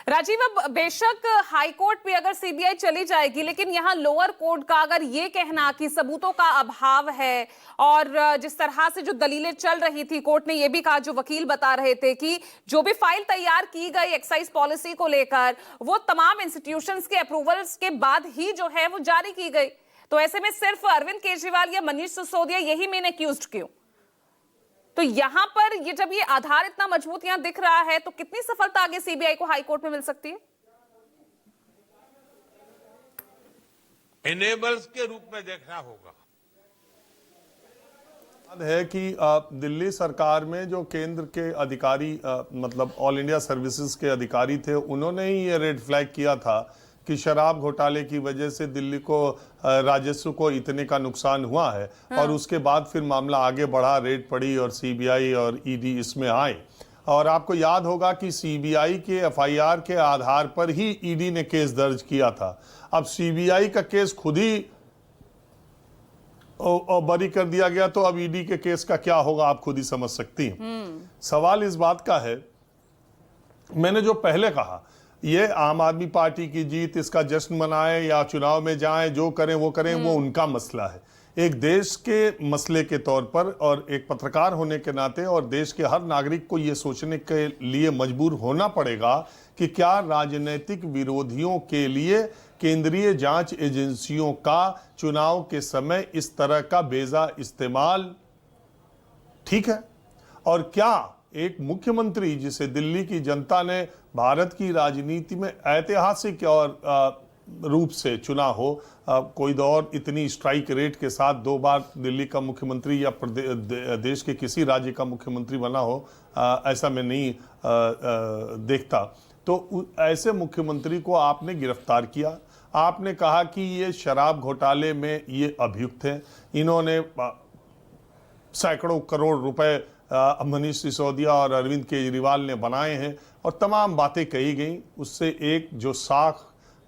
राजीव, अब बेशक high court पे अगर सीबीआई चली जाएगी, लेकिन यहाँ लोअर कोर्ट का अगर ये कहना कि सबूतों का अभाव है और जिस तरह से जो दलीलें चल रही थी, कोर्ट ने ये भी कहा, जो वकील बता रहे थे कि जो भी फाइल तैयार की गई एक्साइज पॉलिसी को लेकर वो तमाम इंस्टीट्यूशंस के अप्रूवल्स के बाद ही जो है वो जारी की गई, तो ऐसे में सिर्फ अरविंद केजरीवाल या मनीष सिसोदिया यही मेन एक्यूज्ड क्यों? तो यहां पर ये जब ये आधार इतना मजबूत यहां दिख रहा है, तो कितनी सफलता आगे सीबीआई को हाई कोर्ट में मिल सकती है? एनेबल्स के रूप में देखना होगा। है कि दिल्ली सरकार में जो केंद्र के अधिकारी मतलब ऑल इंडिया सर्विसेज के अधिकारी थे, उन्होंने ही ये रेड फ्लैग किया था कि शराब घोटाले की वजह से दिल्ली को राजस्व को इतने का नुकसान हुआ है। और उसके बाद फिर मामला आगे बढ़ा, रेड पड़ी और सीबीआई और ईडी इसमें आए। और आपको याद होगा कि सीबीआई के एफआईआर के आधार पर ही ईडी ने केस दर्ज किया था। अब सीबीआई का केस खुद ही बरी कर दिया गया, तो अब ईडी के केस का क्या होगा आप खुद ही समझ सकती हैं। सवाल इस बात का है, मैंने जो पहले कहा, ये आम आदमी पार्टी की जीत, इसका जश्न मनाएं या चुनाव में जाएं, जो करें वो उनका मसला है। एक देश के मसले के तौर पर और एक पत्रकार होने के नाते और देश के हर नागरिक को ये सोचने के लिए मजबूर होना पड़ेगा कि क्या राजनीतिक विरोधियों के लिए केंद्रीय जांच एजेंसियों का चुनाव के समय इस तरह का बेजा इस्तेमाल ठीक है? और क्या एक मुख्यमंत्री जिसे दिल्ली की जनता ने भारत की राजनीति में ऐतिहासिक और रूप से चुना हो, कोई दौर इतनी स्ट्राइक रेट के साथ 2 बार दिल्ली का मुख्यमंत्री या देश के किसी राज्य का मुख्यमंत्री बना हो, ऐसा मैं नहीं देखता। तो ऐसे मुख्यमंत्री को आपने गिरफ्तार किया, आपने कहा कि ये शराब घोटाले में ये अभियुक्त हैं, इन्होंने सैकड़ों करोड़ रुपए मनीष सिसोदिया और अरविंद केजरीवाल ने बनाए हैं, और तमाम बातें कही गई। उससे एक जो साख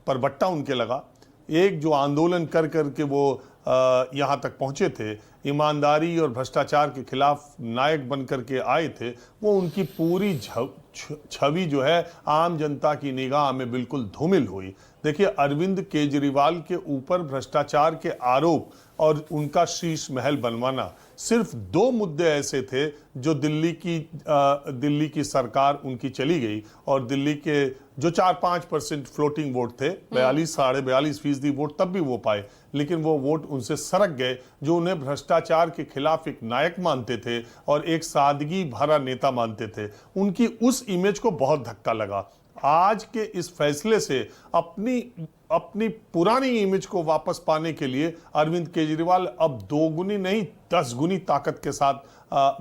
पर बट्टा उनके लगा, एक जो आंदोलन कर करके वो यहाँ तक पहुँचे थे, ईमानदारी और भ्रष्टाचार के खिलाफ नायक बन करके आए थे, वो उनकी पूरी छवि जो है आम जनता की निगाह में बिल्कुल धूमिल हुई। देखिए, अरविंद केजरीवाल के ऊपर भ्रष्टाचार के आरोप और उनका शीश महल बनवाना, सिर्फ 2 मुद्दे ऐसे थे जो दिल्ली की सरकार उनकी चली गई, और दिल्ली के जो 4-5% फ्लोटिंग वोट थे, 42-42.5% वोट तब भी वो पाए, लेकिन वो वोट उनसे सरक गए जो उन्हें भ्रष्टाचार के खिलाफ एक नायक मानते थे और एक सादगी भरा नेता मानते थे। उनकी उस इमेज को बहुत धक्का लगा। आज के इस फैसले से अपनी पुरानी इमेज को वापस पाने के लिए अरविंद केजरीवाल अब 2 गुनी नहीं 10 गुनी ताकत के साथ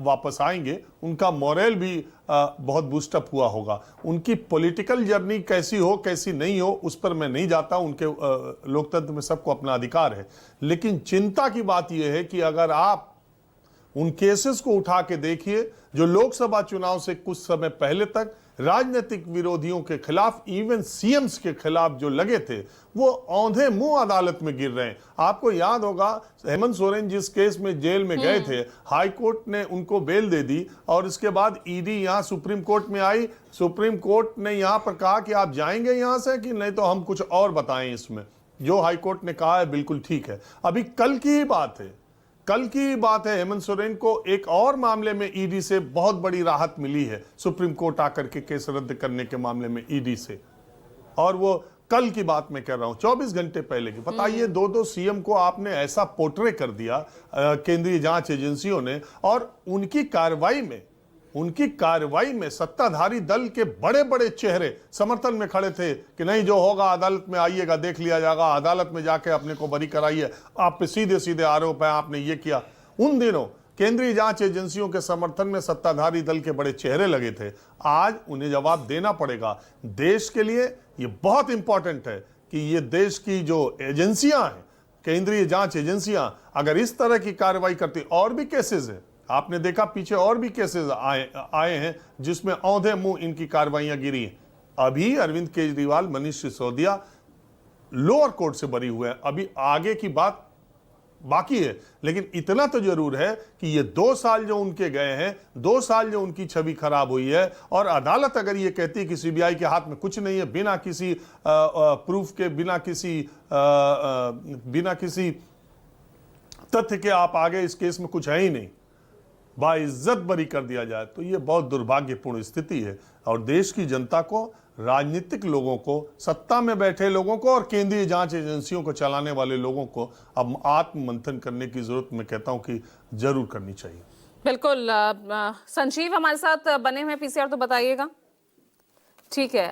वापस आएंगे। उनका मोरल भी बहुत बूस्टअप हुआ होगा। उनकी पॉलिटिकल जर्नी कैसी हो कैसी नहीं हो उस पर मैं नहीं जाता, उनके लोकतंत्र में सबको अपना अधिकार है। लेकिन चिंता की बात यह है कि अगर आप उन केसेस को उठा के देखिए जो लोकसभा चुनाव से कुछ समय पहले तक राजनीतिक विरोधियों के खिलाफ, इवन सीएम्स के खिलाफ जो लगे थे, वो औंधे मुंह अदालत में गिर रहे हैं। आपको याद होगा हेमंत सोरेन जिस केस में जेल में गए थे, हाई कोर्ट ने उनको बेल दे दी, और इसके बाद ईडी यहां सुप्रीम कोर्ट में आई। सुप्रीम कोर्ट ने यहां पर कहा कि आप जाएंगे यहां से कि नहीं तो हम कुछ और बताएं। इसमें जो हाई कोर्ट ने कहा है बिल्कुल ठीक है। अभी कल की बात है, हेमंत सोरेन को एक और मामले में ईडी से बहुत बड़ी राहत मिली है, सुप्रीम कोर्ट आकर के केस रद्द करने के मामले में ईडी से। और वो कल की बात मैं कह रहा हूं, 24 घंटे पहले की। बताइए, 2 सीएम को आपने ऐसा पोर्ट्रे कर दिया केंद्रीय जांच एजेंसियों ने, और उनकी कार्रवाई में सत्ताधारी दल के बड़े बड़े चेहरे समर्थन में खड़े थे कि नहीं, जो होगा अदालत में आइएगा, देख लिया जाएगा, अदालत में जाके अपने को बरी कराइए, आप पे सीधे सीधे आरोप है, आपने ये किया। उन दिनों केंद्रीय जांच एजेंसियों के समर्थन में सत्ताधारी दल के बड़े चेहरे लगे थे। आज उन्हें जवाब देना पड़ेगा। देश के लिए ये बहुत इंपॉर्टेंट है कि ये देश की जो एजेंसियां हैं, केंद्रीय जांच एजेंसियां, अगर इस तरह की कार्रवाई करती, और भी केसेस है, आपने देखा पीछे और भी केसेस आए हैं जिसमें औंधे मुंह इनकी कार्रवाइयां गिरी हैं। अभी अरविंद केजरीवाल, मनीष सिसोदिया लोअर कोर्ट से बरी हुए हैं। अभी आगे की बात बाकी है, लेकिन इतना तो जरूर है कि ये 2 साल जो उनके गए हैं, 2 साल जो उनकी छवि खराब हुई है, और अदालत अगर ये कहती है कि सीबीआई के हाथ में कुछ नहीं है, बिना किसी प्रूफ के, बिना किसी तथ्य के आप आगे इस केस में कुछ है ही नहीं, बाइज्जत बरी कर दिया जाए, तो ये बहुत दुर्भाग्यपूर्ण स्थिति है। और देश की जनता को, राजनीतिक लोगों को, सत्ता में बैठे लोगों को और केंद्रीय जांच एजेंसियों को चलाने वाले लोगों को अब आत्ममंथन करने की जरूरत मैं कहता हूं कि जरूर करनी चाहिए। बिल्कुल। संजीव हमारे साथ बने हुए पीसीआर, तो बताइएगा। ठीक है।